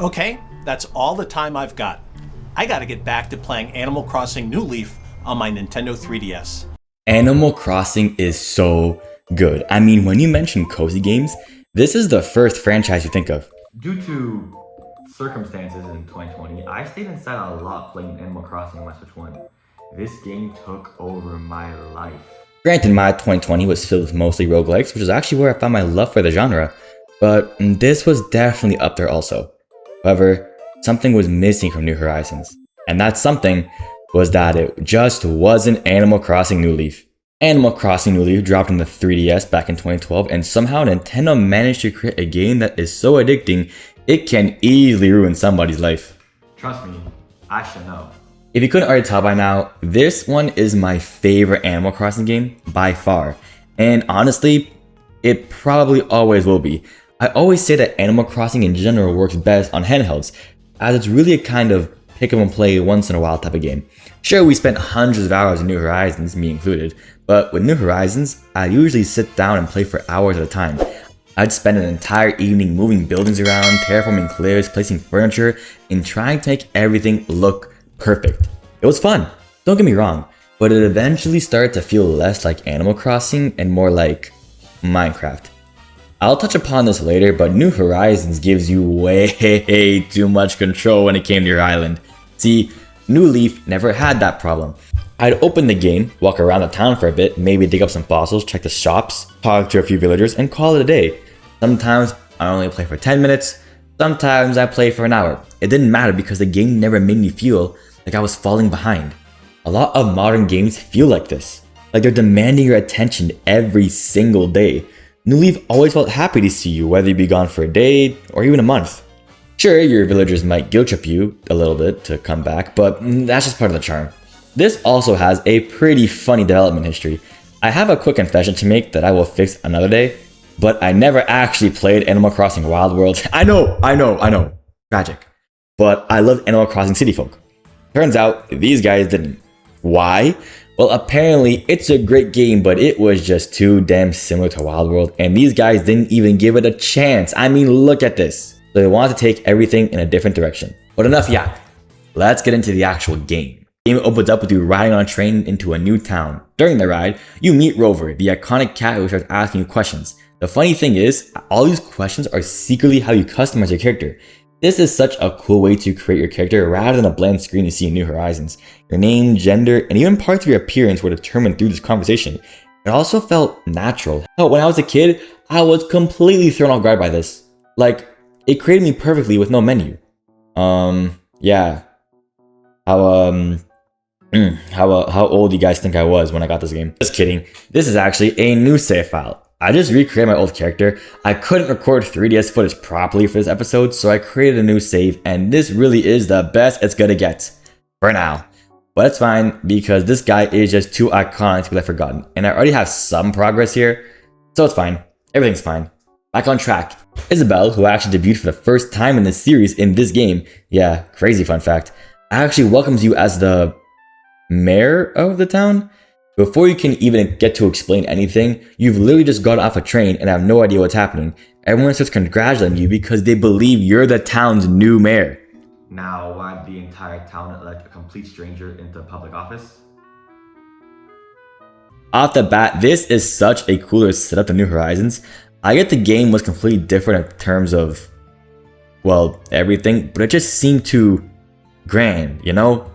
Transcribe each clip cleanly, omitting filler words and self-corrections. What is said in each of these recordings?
Okay, that's all the time I've got. I gotta get back to playing Animal Crossing New Leaf on my Nintendo 3DS. Animal Crossing is so good. I mean, when you mention cozy games, this is the first franchise you think of. Due to circumstances in 2020, I stayed inside a lot playing Animal Crossing on my Switch 1. This game took over my life. Granted, my 2020 was filled with mostly roguelikes, which is actually where I found my love for the genre, but this was definitely up there also. However, something was missing from New Horizons, and that something was that it just wasn't Animal Crossing New Leaf. Animal Crossing New Leaf dropped on the 3DS back in 2012, and somehow Nintendo managed to create a game that is so addicting, it can easily ruin somebody's life. Trust me, I should know. If you couldn't already tell by now, this one is my favorite Animal Crossing game by far. And honestly, it probably always will be. I always say that Animal Crossing in general works best on handhelds, as it's really a kind of pick up and play once in a while type of game. Sure, we spent hundreds of hours in New Horizons, me included, but with New Horizons, I usually sit down and play for hours at a time. I'd spend an entire evening moving buildings around, terraforming cliffs, placing furniture, and trying to make everything look perfect. It was fun, don't get me wrong, but it eventually started to feel less like Animal Crossing and more like Minecraft. I'll touch upon this later, but New Horizons gives you way too much control when it came to your island. See, New Leaf never had that problem. I'd open the game, walk around the town for a bit, maybe dig up some fossils, check the shops, talk to a few villagers, and call it a day. Sometimes I only play for 10 minutes, sometimes I play for an hour. It didn't matter because the game never made me feel like I was falling behind. A lot of modern games feel like this, like they're demanding your attention every single day. New Leaf always felt happy to see you, whether you be gone for a day or even a month. Sure, your villagers might guilt trip you a little bit to come back, but that's just part of the charm. This also has a pretty funny development history. I have a quick confession to make that I will fix another day, but I never actually played Animal Crossing Wild World. I know. Tragic. But I love Animal Crossing City Folk. Turns out, these guys didn't. Why? Well, apparently it's a great game, but it was just too damn similar to Wild World, and these guys didn't even give it a chance. I mean, look at this. So they wanted to take everything in a different direction. But enough yak. Let's get into the actual game. The game opens up with you riding on a train into a new town. During the ride, you meet Rover, the iconic cat who starts asking you questions. The funny thing is, all these questions are secretly how you customize your character. This is such a cool way to create your character rather than a bland screen you see in New Horizons. Your name, gender, and even parts of your appearance were determined through this conversation. It also felt natural. When I was a kid, I was completely thrown off guard by this. Like, it created me perfectly with no menu. Yeah. How old do you guys think I was when I got this game? Just kidding. This is actually a new save file. I just recreated my old character. I couldn't record 3DS footage properly for this episode, so I created a new save, and this really is the best it's gonna get. For now. But it's fine, because this guy is just too iconic to be left forgotten, and I already have some progress here, so it's fine. Everything's fine. Back on track. Isabelle, who actually debuted for the first time in the series in this game, yeah, crazy fun fact, actually welcomes you as the mayor of the town. Before you can even get to explain anything, you've literally just got off a train and have no idea what's happening. Everyone starts congratulating you because they believe you're the town's new mayor. Now, why did the entire town elect a complete stranger into public office? Off the bat, this is such a cooler setup than New Horizons. I get the game was completely different in terms of, well, everything, but it just seemed too grand, you know?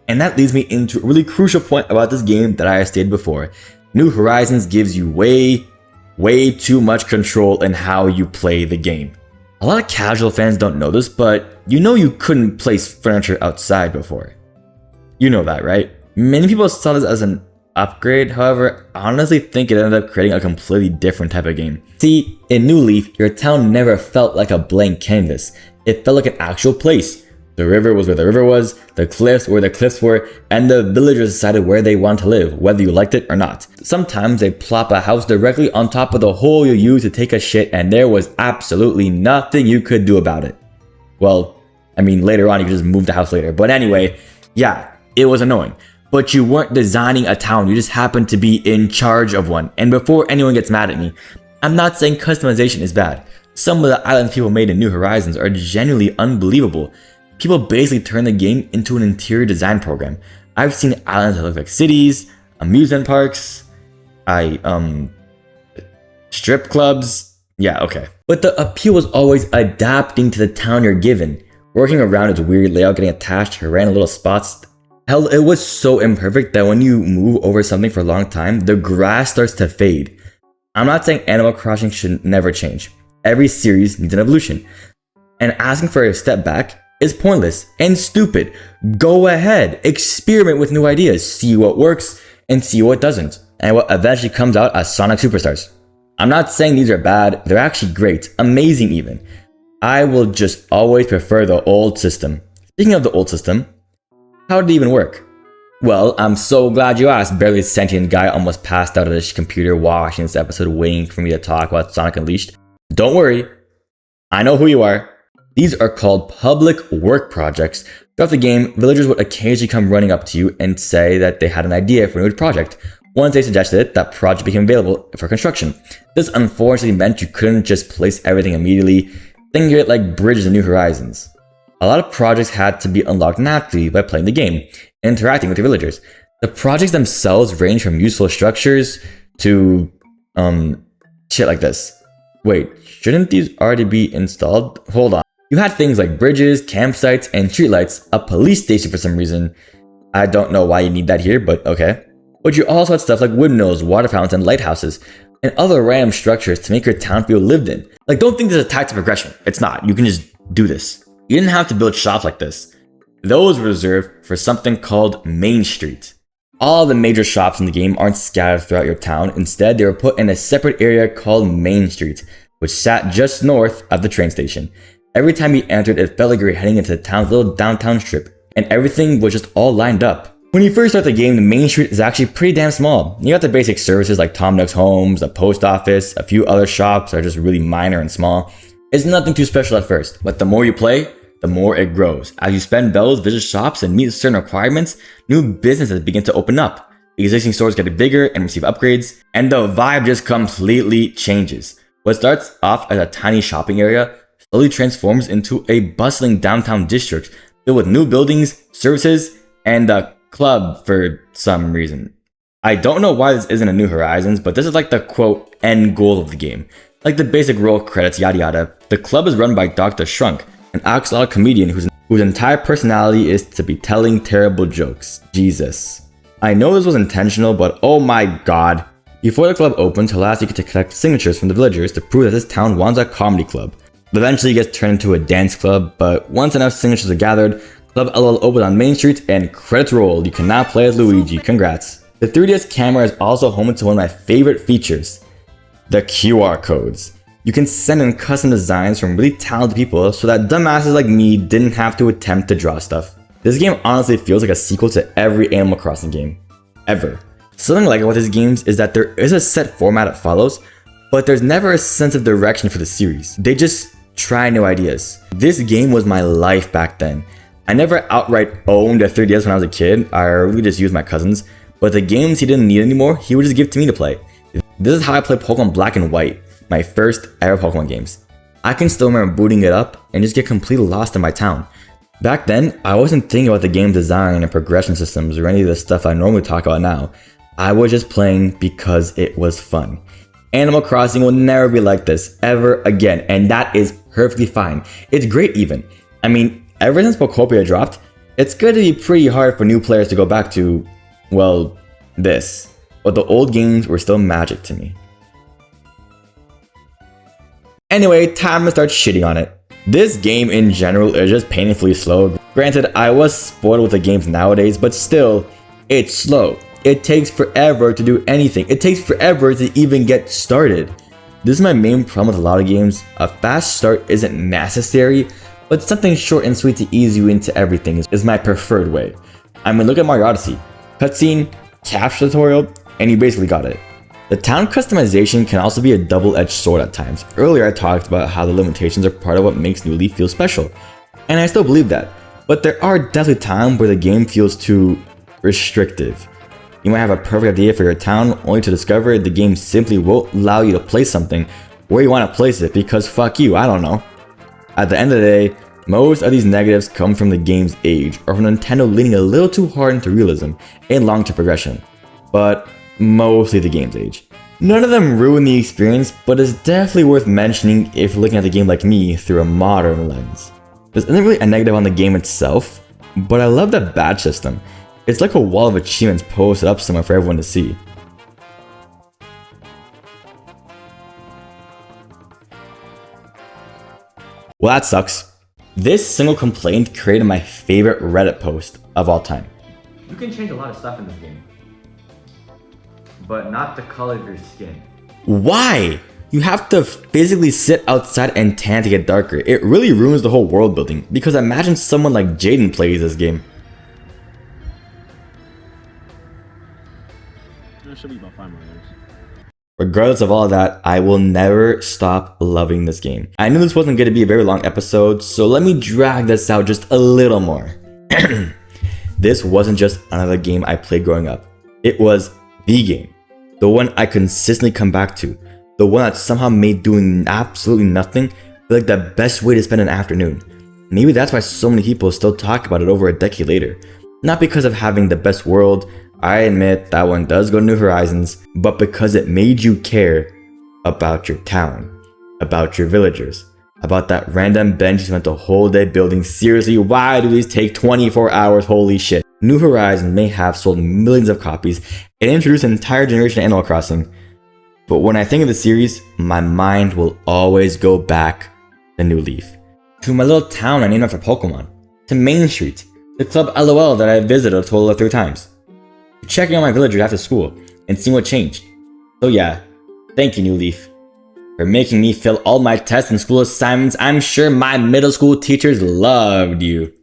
And that leads me into a really crucial point about this game that I stated before. New Horizons gives you way too much control in how you play the game. A lot of casual fans don't know this, but you know you couldn't place furniture outside before. You know that, right? Many people saw this as an upgrade, however, I honestly think it ended up creating a completely different type of game. See, in New Leaf, your town never felt like a blank canvas. It felt like an actual place. The river was where the river was, the cliffs where the cliffs were, and the villagers decided where they want to live, whether you liked it or not. Sometimes they plop a house directly on top of the hole you used to take a shit, and there was absolutely nothing you could do about it. Well, I mean, later on you could just move the house later, but anyway, yeah, it was annoying. But you weren't designing a town, you just happened to be in charge of one. And before anyone gets mad at me, I'm not saying customization is bad. Some of the islands people made in New Horizons are genuinely unbelievable. People basically turned the game into an interior design program. I've seen islands that look like cities, amusement parks, strip clubs. Yeah, okay. But the appeal was always adapting to the town you're given, working around its weird layout, getting attached to random little spots. Hell, it was so imperfect that when you move over something for a long time, the grass starts to fade. I'm not saying Animal Crossing should never change. Every series needs an evolution. And asking for a step back is pointless and stupid. Go ahead, experiment with new ideas, see what works and see what doesn't, and what eventually comes out as Sonic Superstars. I'm not saying these are bad, they're actually great, amazing even. I will just always prefer the old system. Speaking of the old system, how did it even work? Well, I'm so glad you asked. Barely sentient guy almost passed out of his computer watching this episode waiting for me to talk about Sonic Unleashed. Don't worry, I know who you are. These are called public work projects. Throughout the game, villagers would occasionally come running up to you and say that they had an idea for a new project. Once they suggested it, that project became available for construction. This unfortunately meant you couldn't just place everything immediately. Think of it like Bridges in New Horizons. A lot of projects had to be unlocked naturally by playing the game, interacting with the villagers. The projects themselves range from useful structures to, shit like this. Wait, shouldn't these already be installed? Hold on. You had things like bridges, campsites, and streetlights, a police station for some reason. I don't know why you need that here, but okay. But you also had stuff like windmills, water fountains, and lighthouses, and other random structures to make your town feel lived in. Like, don't think this is a tactic progression. It's not. You can just do this. You didn't have to build shops like this. Those were reserved for something called Main Street. All the major shops in the game aren't scattered throughout your town. Instead, they were put in a separate area called Main Street, which sat just north of the train station. Every time you entered, it felt like you were heading into the town's little downtown strip, and everything was just all lined up. When you first start the game, the Main Street is actually pretty damn small. You got the basic services like Tom Nook's homes, a post office, a few other shops that are just really minor and small. It's nothing too special at first, but the more you play, the more it grows. As you spend bells, visit shops, and meet certain requirements, new businesses begin to open up. Existing stores get bigger and receive upgrades, and the vibe just completely changes. What starts off as a tiny shopping area slowly transforms into a bustling downtown district filled with new buildings, services, and a club for some reason. I don't know why this isn't a New Horizons, but this is like the quote end goal of the game. Like the basic roll credits, yada yada. The club is run by Dr. Shrunk, an axolotl comedian whose entire personality is to be telling terrible jokes. Jesus. I know this was intentional, but oh my god. Before the club opens, he'll ask you to collect signatures from the villagers to prove that this town wants a comedy club. Eventually it gets turned into a dance club, but once enough signatures are gathered, Club LL opens on Main Street and credits roll. You can now play as Luigi. Congrats. The 3DS camera is also home to one of my favorite features, the QR codes. You can send in custom designs from really talented people so that dumbasses like me didn't have to attempt to draw stuff. This game honestly feels like a sequel to every Animal Crossing game, ever. Something I like about these games is that there is a set format it follows, but there's never a sense of direction for the series. They just try new ideas. This game was my life back then. I never outright owned a 3DS when I was a kid. I really just used my cousins, but the games he didn't need anymore, he would just give to me to play. This is how I played Pokemon Black and White, my first ever Pokemon games. I can still remember booting it up and just get completely lost in my town. Back then, I wasn't thinking about the game design and progression systems or any of the stuff I normally talk about now. I was just playing because it was fun. Animal Crossing will never be like this ever again, and that is perfectly fine. It's great even. I mean, ever since Pokopia dropped, it's going to be pretty hard for new players to go back to, well, this. But the old games were still magic to me. Anyway, time to start shitting on it. This game in general is just painfully slow. Granted, I was spoiled with the games nowadays, but still, it's slow. It takes forever to do anything. It takes forever to even get started. This is my main problem with a lot of games. A fast start isn't necessary, but something short and sweet to ease you into everything is my preferred way. I mean, look at Mario Odyssey. Cutscene, capture tutorial, and you basically got it. The town customization can also be a double-edged sword at times. Earlier I talked about how the limitations are part of what makes New Leaf feel special, and I still believe that. But there are definitely times where the game feels too restrictive. You might have a perfect idea for your town, only to discover the game simply won't allow you to play something where you want to place it because fuck you, I don't know. At the end of the day, most of these negatives come from the game's age or from Nintendo leaning a little too hard into realism and long-term progression, but mostly the game's age. None of them ruin the experience, but it's definitely worth mentioning if you're looking at the game like me through a modern lens. This isn't really a negative on the game itself, but I love the badge system. It's like a wall of achievements posted up somewhere for everyone to see. Well, that sucks. This single complaint created my favorite Reddit post of all time. You can change a lot of stuff in this game, but not the color of your skin. Why? You have to physically sit outside and tan to get darker. It really ruins the whole world building, because imagine someone like Jaden plays this game. It should be about 5 more years. Regardless of all of that, I will never stop loving this game. I knew this wasn't going to be a very long episode, so let me drag this out just a little more. This wasn't just another game I played growing up. It was the game. The one I consistently come back to. The one that somehow made doing absolutely nothing feel like the best way to spend an afternoon. Maybe that's why so many people still talk about it over a decade later. Not because of having the best world, I admit that one does go to New Horizons, but because it made you care about your town, about your villagers, about that random bench you spent the whole day building. Seriously, why do these take 24 hours? Holy shit. New Horizons may have sold millions of copies and introduced an entire generation of Animal Crossing, but when I think of the series, my mind will always go back to New Leaf. To my little town I named after Pokemon. To Main Street. The Club LOL that I visited a total of 3 times. To checking on my villagers after school and seeing what changed. So yeah, thank you New Leaf. For making me fill all my tests and school assignments. I'm sure my middle school teachers loved you.